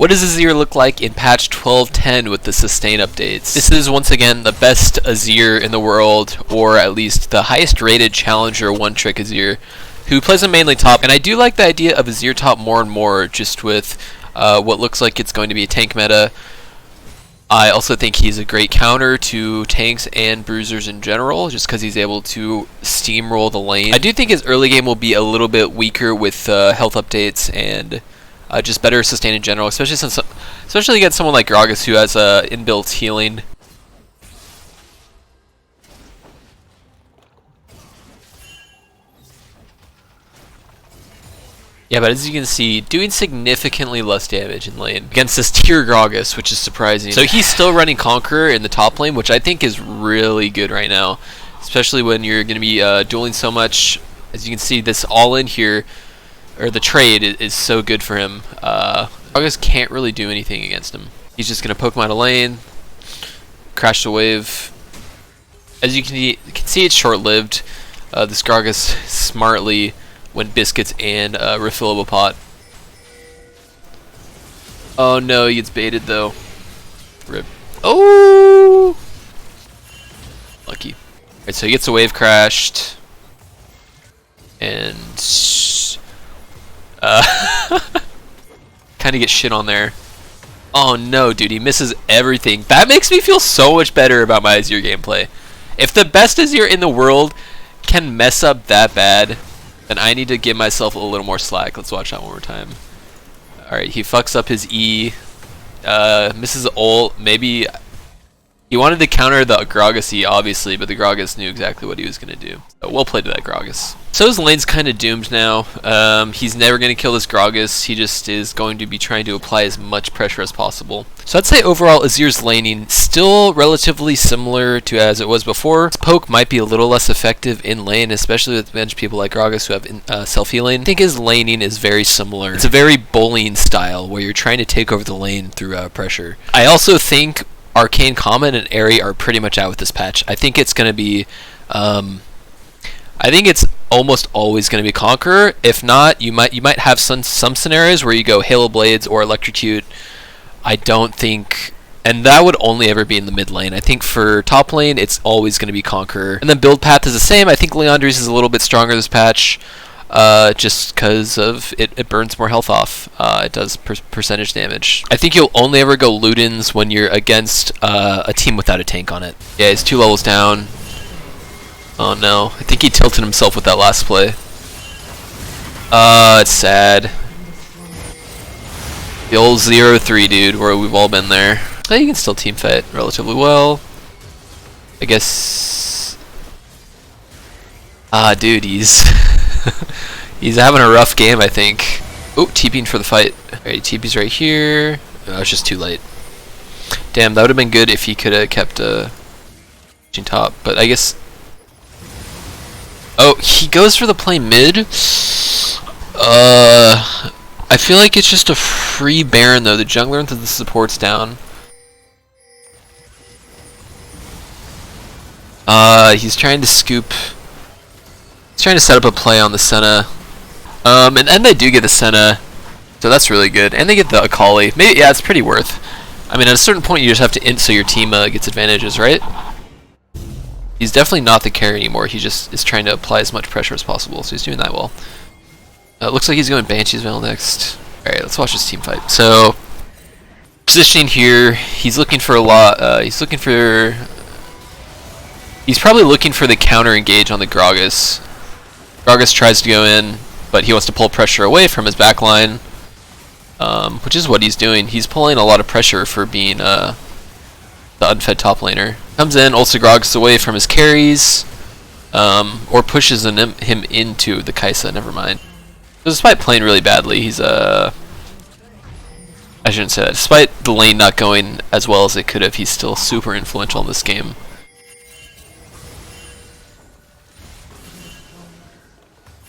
What does Azir look like in patch 12.10 with the sustain updates? This is once again the best Azir in the world, or at least the highest rated challenger one-trick Azir, who plays him mainly top. And I do like the idea of Azir top more and more, just with what looks like it's going to be a tank meta. I also think he's a great counter to tanks and bruisers in general, just because he's able to steamroll the lane. I do think his early game will be a little bit weaker with health updates and just better sustain in general, especially against someone like Gragas who has inbuilt healing. Yeah, but as you can see, doing significantly less damage in lane against this tier Gragas, which is surprising. So he's still running Conqueror in the top lane, which I think is really good right now, especially when you're going to be dueling so much. As you can see, this all-in here, or the trade, is so good for him. Gragas can't really do anything against him. He's just going to poke him out of lane, crash the wave. As you can see, it's short-lived. This Gragas smartly went biscuits and refillable pot. Oh no, he gets baited though. Rip. Oh! Lucky. Alright, so he gets a wave crashed. And kind of get shit on there. Oh no, dude, he misses everything. That makes me feel so much better about my Azir gameplay. If the best Azir in the world can mess up that bad, then I need to give myself a little more slack. Let's watch that one more time. Alright, he fucks up his E. Misses the ult. Maybe he wanted to counter the Gragas E, obviously, but the Gragas knew exactly what he was going to do. So well played to that Gragas. So his lane's kind of doomed now. He's never going to kill this Gragas. He just is going to be trying to apply as much pressure as possible. So I'd say overall Azir's laning still relatively similar to as it was before. His poke might be a little less effective in lane, especially with bench people like Gragas who have self-healing. I think his laning is very similar. It's a very bullying style where you're trying to take over the lane through pressure. I also think Arcane Common and Airy are pretty much out with this patch. I think it's going to be I think it's almost always going to be Conqueror. If not, you might have some scenarios where you go Halo Blades or Electrocute. I don't think, and that would only ever be in the mid lane. I think for top lane, it's always going to be Conqueror. And then build path is the same. I think Leandri's is a little bit stronger this patch, just because of it burns more health off. It does percentage damage. I think you'll only ever go Ludens when you're against a team without a tank on it. Yeah, he's 2 levels down. Oh no, I think he tilted himself with that last play. It's sad. The old 0-3 dude, where we've all been there. Oh, you can still team fight relatively well. I guess... dude, he's... he's having a rough game, I think. Oh, TPing for the fight. Alright, TP's right here. Oh, it's just too late. Damn, that would have been good if he could have kept top, but I guess... Oh, he goes for the play mid? I feel like it's just a free Baron though. The jungler and the support's down. He's trying to scoop. He's trying to set up a play on the Senna. And they do get the Senna, so that's really good. And they get the Akali. Maybe, yeah, it's pretty worth. I mean, at a certain point, you just have to int so your team gets advantages, right? He's definitely not the carry anymore. He just is trying to apply as much pressure as possible, so he's doing that well. It looks like he's going Banshee's Veil next. Alright, let's watch this team fight. So, positioning here, he's looking for a lot. He's probably looking for the counter engage on the Gragas. Gragas tries to go in, but he wants to pull pressure away from his backline, which is what he's doing. He's pulling a lot of pressure for being the unfed top laner. Comes in, ults Gragas away from his carries, or pushes him into the Kaisa, never mind. So despite playing really badly, he's I shouldn't say that. Despite the lane not going as well as it could have, he's still super influential in this game.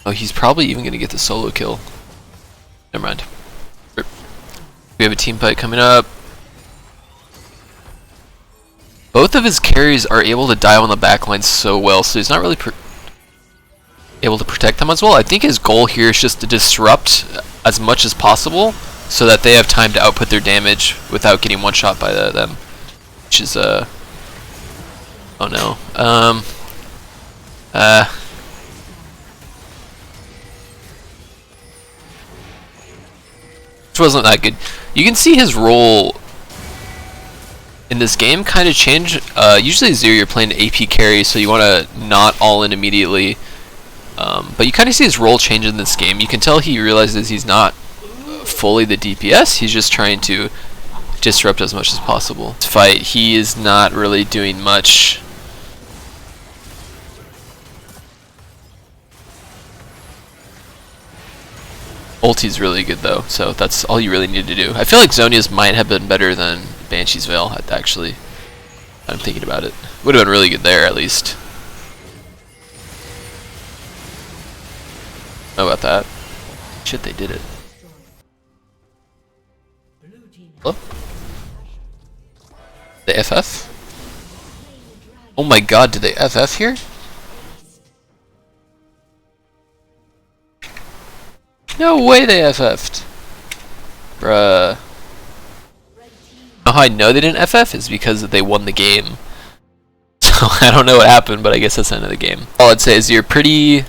Oh, he's probably even going to get the solo kill. Never mind. We have a team fight coming up. Both of his carries are able to dive on the backline so well, so he's not really able to protect them as well. I think his goal here is just to disrupt as much as possible so that they have time to output their damage without getting one shot by them, which is oh no, which wasn't that good. You can see his role in this game kind of change. Usually Azir, you're playing AP carry, so you want to not all in immediately. But you kind of see his role change in this game. You can tell he realizes he's not fully the DPS. He's just trying to disrupt as much as possible. This fight, he is not really doing much. Ulti's really good though, so that's all you really need to do. I feel like Zhonya's might have been better than Banshee's Veil, actually. I'm thinking about it. Would have been really good there, at least. How about that? Shit, they did it. Hello? The FF? Oh my god, did they FF here? No way they FF'd. Bruh. How I know they didn't FF is because they won the game. So I don't know what happened, but I guess that's the end of the game. All I'd say is you're pretty...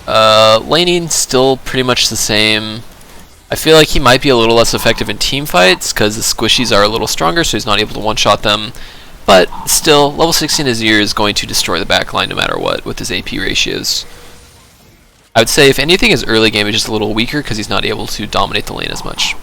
laning still pretty much the same. I feel like he might be a little less effective in team fights because the squishies are a little stronger, so he's not able to one-shot them. But still, level 16 Azir is going to destroy the backline no matter what with his AP ratios. I would say if anything his early game is just a little weaker because he's not able to dominate the lane as much.